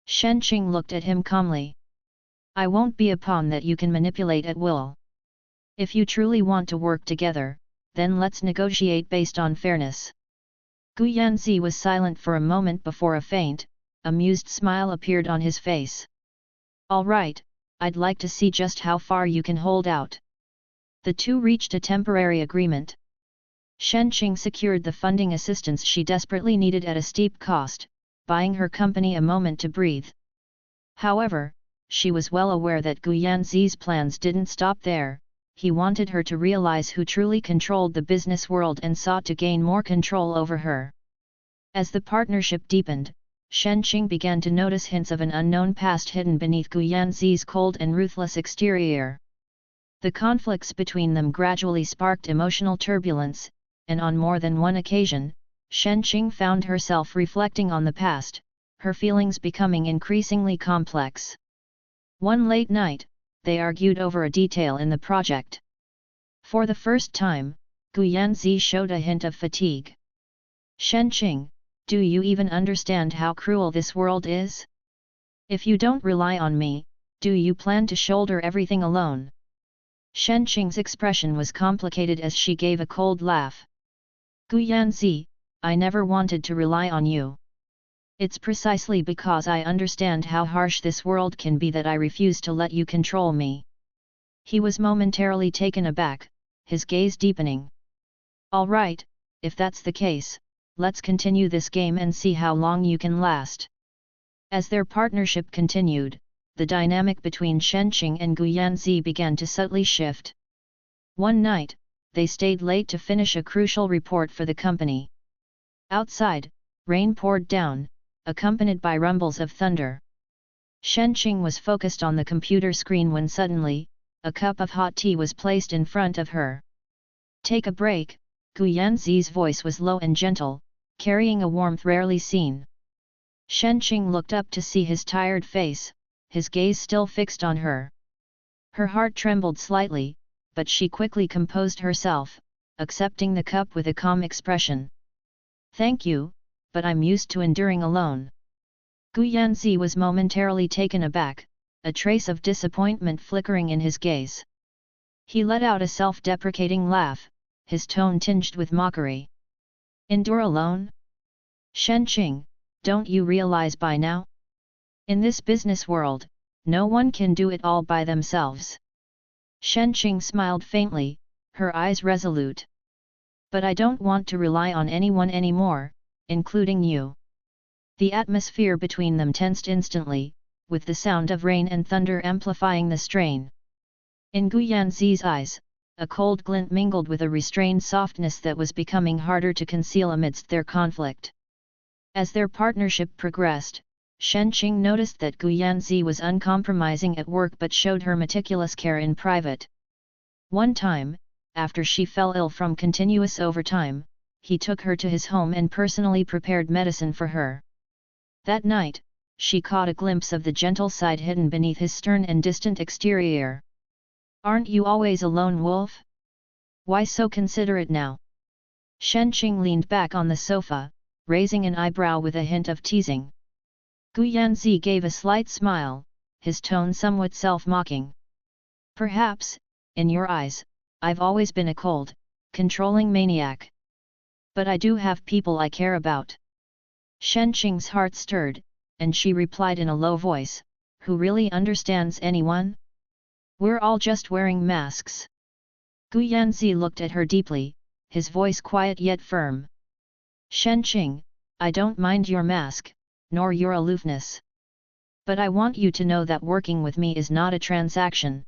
Shen Qing looked at him calmly. I won't be a pawn that you can manipulate at will. If you truly want to work together, then let's negotiate based on fairness. Gu Yanzi was silent for a moment before a faint, amused smile appeared on his face. All right, I'd like to see just how far you can hold out. The two reached a temporary agreement. Shen Qing secured the funding assistance she desperately needed at a steep cost, buying her company a moment to breathe. However, she was well aware that Gu Yanzi's plans didn't stop there. He wanted her to realize who truly controlled the business world and sought to gain more control over her. As the partnership deepened, Shen Qing began to notice hints of an unknown past hidden beneath Gu Yanzi's cold and ruthless exterior. The conflicts between them gradually sparked emotional turbulence, and on more than one occasion, Shen Qing found herself reflecting on the past, her feelings becoming increasingly complex. One late night, they argued over a detail in the project. For the first time, Gu Yanzi showed a hint of fatigue. Shen Qing, do you even understand how cruel this world is? If you don't rely on me, do you plan to shoulder everything alone? Shen Qing's expression was complicated as she gave a cold laugh. Gu Yanzi, I never wanted to rely on you. It's precisely because I understand how harsh this world can be that I refuse to let you control me. He was momentarily taken aback, his gaze deepening. All right, if that's the case, let's continue this game and see how long you can last. As their partnership continued, the dynamic between Shen Qing and Gu Yanzi began to subtly shift. One night, they stayed late to finish a crucial report for the company. Outside, rain poured down, accompanied by rumbles of thunder. Shen Qing was focused on the computer screen when suddenly, a cup of hot tea was placed in front of her. Take a break, Gu Yanzi's voice was low and gentle, carrying a warmth rarely seen. Shen Qing looked up to see his tired face, his gaze still fixed on her. Her heart trembled slightly, but she quickly composed herself, accepting the cup with a calm expression. Thank you, but I'm used to enduring alone. Gu Yanzi was momentarily taken aback, a trace of disappointment flickering in his gaze. He let out a self-deprecating laugh, his tone tinged with mockery. Endure alone? Shen Qing, don't you realize by now? In this business world, no one can do it all by themselves. Shen Qing smiled faintly, her eyes resolute. But I don't want to rely on anyone anymore, including you. The atmosphere between them tensed instantly, with the sound of rain and thunder amplifying the strain. In Gu Yanzi's eyes, a cold glint mingled with a restrained softness that was becoming harder to conceal amidst their conflict. As their partnership progressed, Shen Qing noticed that Gu Yanzi was uncompromising at work but showed her meticulous care in private. One time, after she fell ill from continuous overtime, he took her to his home and personally prepared medicine for her. That night, she caught a glimpse of the gentle side hidden beneath his stern and distant exterior. Aren't you always a lone wolf? Why so considerate now? Shen Qing leaned back on the sofa, raising an eyebrow with a hint of teasing. Gu Yanzi gave a slight smile, his tone somewhat self-mocking. Perhaps, in your eyes, I've always been a cold, controlling maniac. But I do have people I care about. Shen Qing's heart stirred, and she replied in a low voice, who really understands anyone? We're all just wearing masks. Gu Yanzi looked at her deeply, his voice quiet yet firm. Shen Qing, I don't mind your mask, nor your aloofness. But I want you to know that working with me is not a transaction.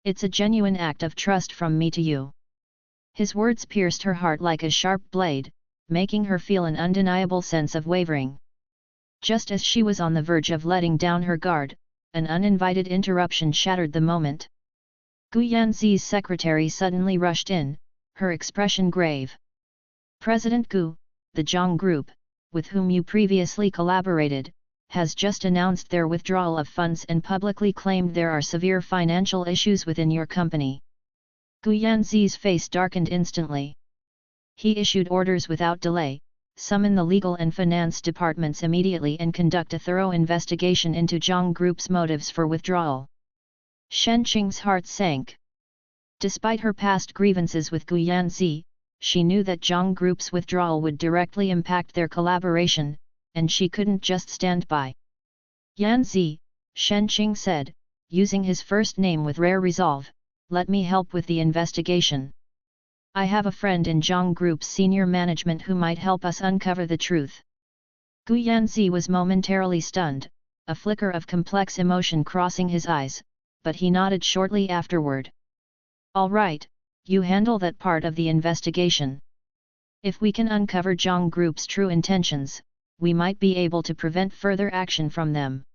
It's a genuine act of trust from me to you. His words pierced her heart like a sharp blade, making her feel an undeniable sense of wavering. Just as she was on the verge of letting down her guard, an uninvited interruption shattered the moment. Gu Yanzi's secretary suddenly rushed in, her expression grave. President Gu, the Zhang Group, with whom you previously collaborated, has just announced their withdrawal of funds and publicly claimed there are severe financial issues within your company. Gu Yanzi's face darkened instantly. He issued orders without delay, summon the legal and finance departments immediately and conduct a thorough investigation into Zhang Group's motives for withdrawal. Shen Qing's heart sank. Despite her past grievances with Gu Yanzi, she knew that Zhang Group's withdrawal would directly impact their collaboration, and she couldn't just stand by. Yanzi, Shen Qing said, using his first name with rare resolve, let me help with the investigation. I have a friend in Zhang Group's senior management who might help us uncover the truth. Gu Yanzi was momentarily stunned, a flicker of complex emotion crossing his eyes, but he nodded shortly afterward. All right, you handle that part of the investigation. If we can uncover Zhang Group's true intentions, we might be able to prevent further action from them.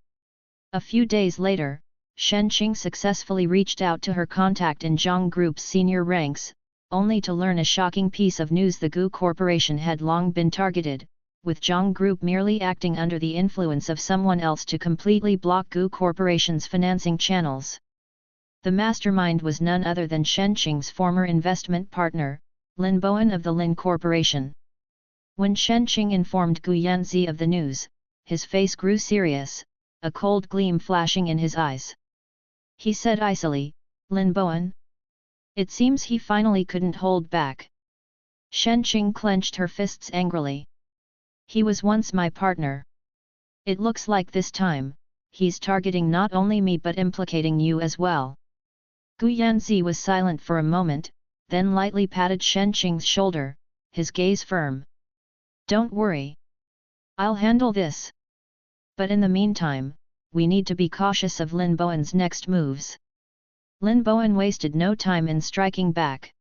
A few days later, Shen Qing successfully reached out to her contact in Zhang Group's senior ranks, only to learn a shocking piece of news: the Gu Corporation had long been targeted, with Zhang Group merely acting under the influence of someone else to completely block Gu Corporation's financing channels. The mastermind was none other than Shen Qing's former investment partner, Lin Bowen of the Lin Corporation. When Shen Qing informed Gu Yanzi of the news, his face grew serious, a cold gleam flashing in his eyes. He said icily, Lin Bowen? It seems he finally couldn't hold back. Shen Qing clenched her fists angrily. He was once my partner. It looks like this time, he's targeting not only me but implicating you as well. Gu Yanzi was silent for a moment, then lightly patted Shen Qing's shoulder, his gaze firm. Don't worry. I'll handle this. But in the meantime, we need to be cautious of Lin Bowen's next moves. Lin Bowen wasted no time in striking back.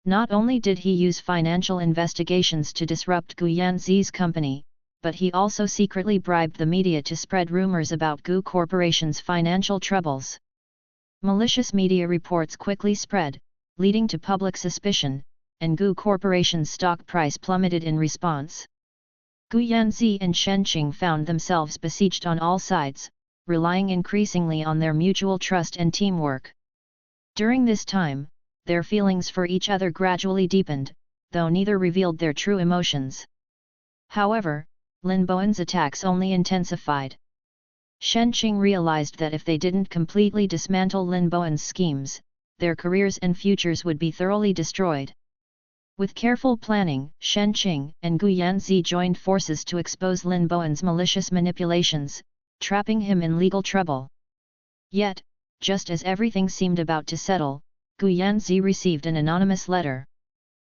Not only did he use financial investigations to disrupt Gu Yanzi's company, but he also secretly bribed the media to spread rumors about Gu Corporation's financial troubles. Malicious media reports quickly spread, leading to public suspicion, and Gu Corporation's stock price plummeted in response. Gu Yanzi and Shen Qing found themselves besieged on all sides, relying increasingly on their mutual trust and teamwork. During this time, their feelings for each other gradually deepened, though neither revealed their true emotions. However, Lin Bowen's attacks only intensified. Shen Qing realized that if they didn't completely dismantle Lin Bowen's schemes, their careers and futures would be thoroughly destroyed. With careful planning, Shen Qing and Gu Yanzi joined forces to expose Lin Bowen's malicious manipulations, trapping him in legal trouble. Yet, just as everything seemed about to settle, Gu Yanzi received an anonymous letter.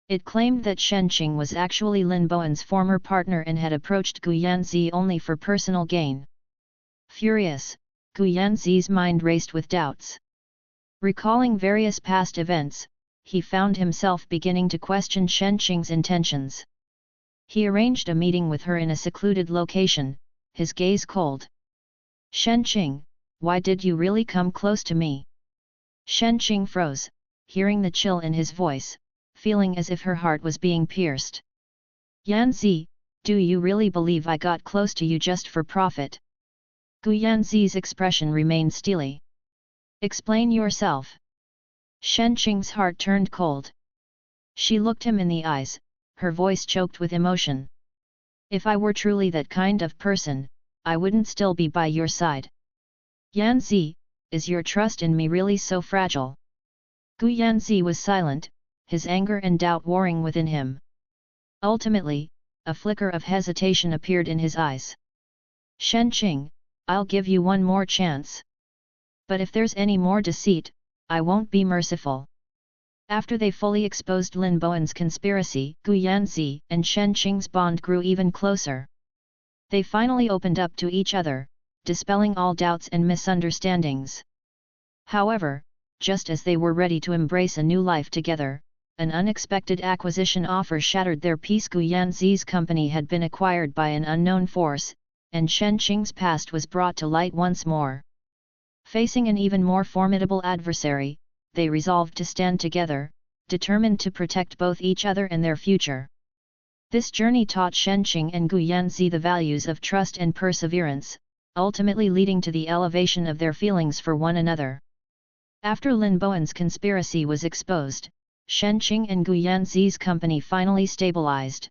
It claimed that Shen Qing was actually Lin Bowen's former partner and had approached Gu Yanzi only for personal gain. Furious, Gu Yanzi's mind raced with doubts. Recalling various past events, he found himself beginning to question Shen Qing's intentions. He arranged a meeting with her in a secluded location, his gaze cold. Shen Qing, why did you really come close to me? Shen Qing froze, hearing the chill in his voice, feeling as if her heart was being pierced. Yanzi, do you really believe I got close to you just for profit? Gu Yanzi's expression remained steely. Explain yourself. Shen Qing's heart turned cold. She looked him in the eyes, her voice choked with emotion. If I were truly that kind of person, I wouldn't still be by your side. Yanzi, is your trust in me really so fragile? Gu Yanzi was silent, his anger and doubt warring within him. Ultimately, a flicker of hesitation appeared in his eyes. Shen Qing, I'll give you one more chance. But if there's any more deceit, I won't be merciful. After they fully exposed Lin Bowen's conspiracy, Gu Yanzi and Shen Qing's bond grew even closer. They finally opened up to each other, dispelling all doubts and misunderstandings. However, just as they were ready to embrace a new life together, an unexpected acquisition offer shattered their peace. Gu Yanzi's company had been acquired by an unknown force, and Shen Qing's past was brought to light once more. Facing an even more formidable adversary, they resolved to stand together, determined to protect both each other and their future. This journey taught Shen Qing and Gu Yanzi the values of trust and perseverance, ultimately leading to the elevation of their feelings for one another. After Lin Bowen's conspiracy was exposed, Shen Qing and Gu Yanzi's company finally stabilized.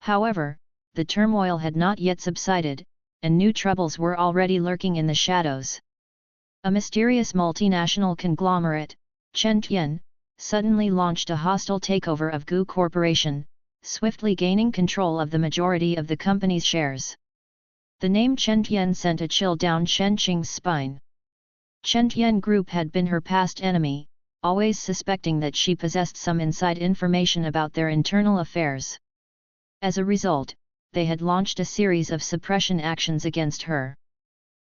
However, the turmoil had not yet subsided, and new troubles were already lurking in the shadows. A mysterious multinational conglomerate, Chen Tian, suddenly launched a hostile takeover of Gu Corporation, swiftly gaining control of the majority of the company's shares. The name Chen Tian sent a chill down Chen Qing's spine. Chen Tian Group had been her past enemy, always suspecting that she possessed some inside information about their internal affairs. As a result, they had launched a series of suppression actions against her.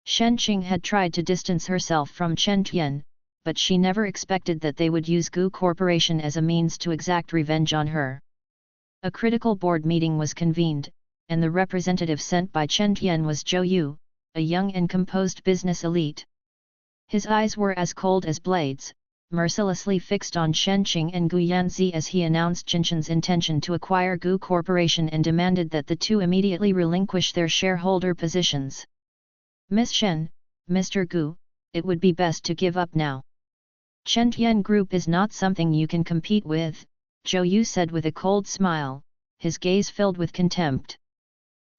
Shen Qing had tried to distance herself from Chen Tian, but she never expected that they would use Gu Corporation as a means to exact revenge on her. A critical board meeting was convened, and the representative sent by Chen Tian was Zhou Yu, a young and composed business elite. His eyes were as cold as blades, mercilessly fixed on Shen Qing and Gu Yanzi as he announced Jinshan's intention to acquire Gu Corporation and demanded that the two immediately relinquish their shareholder positions. Miss Shen, Mr. Gu, it would be best to give up now. Chen Tian Group is not something you can compete with, Zhou Yu said with a cold smile, his gaze filled with contempt.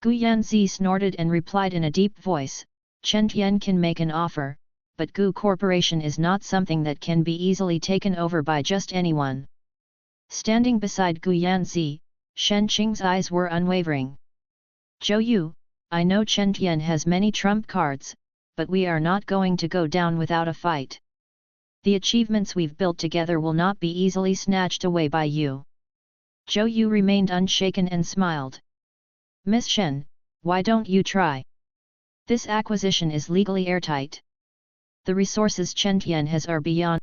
Gu Yanzi snorted and replied in a deep voice, Chen Tian can make an offer, but Gu Corporation is not something that can be easily taken over by just anyone. Standing beside Gu Yanzi, Shen Qing's eyes were unwavering. Zhou Yu, I know Chen Tian has many trump cards, but we are not going to go down without a fight. The achievements we've built together will not be easily snatched away by you. Zhou Yu remained unshaken and smiled. Miss Shen, why don't you try? This acquisition is legally airtight. The resources Chen Tian has are beyond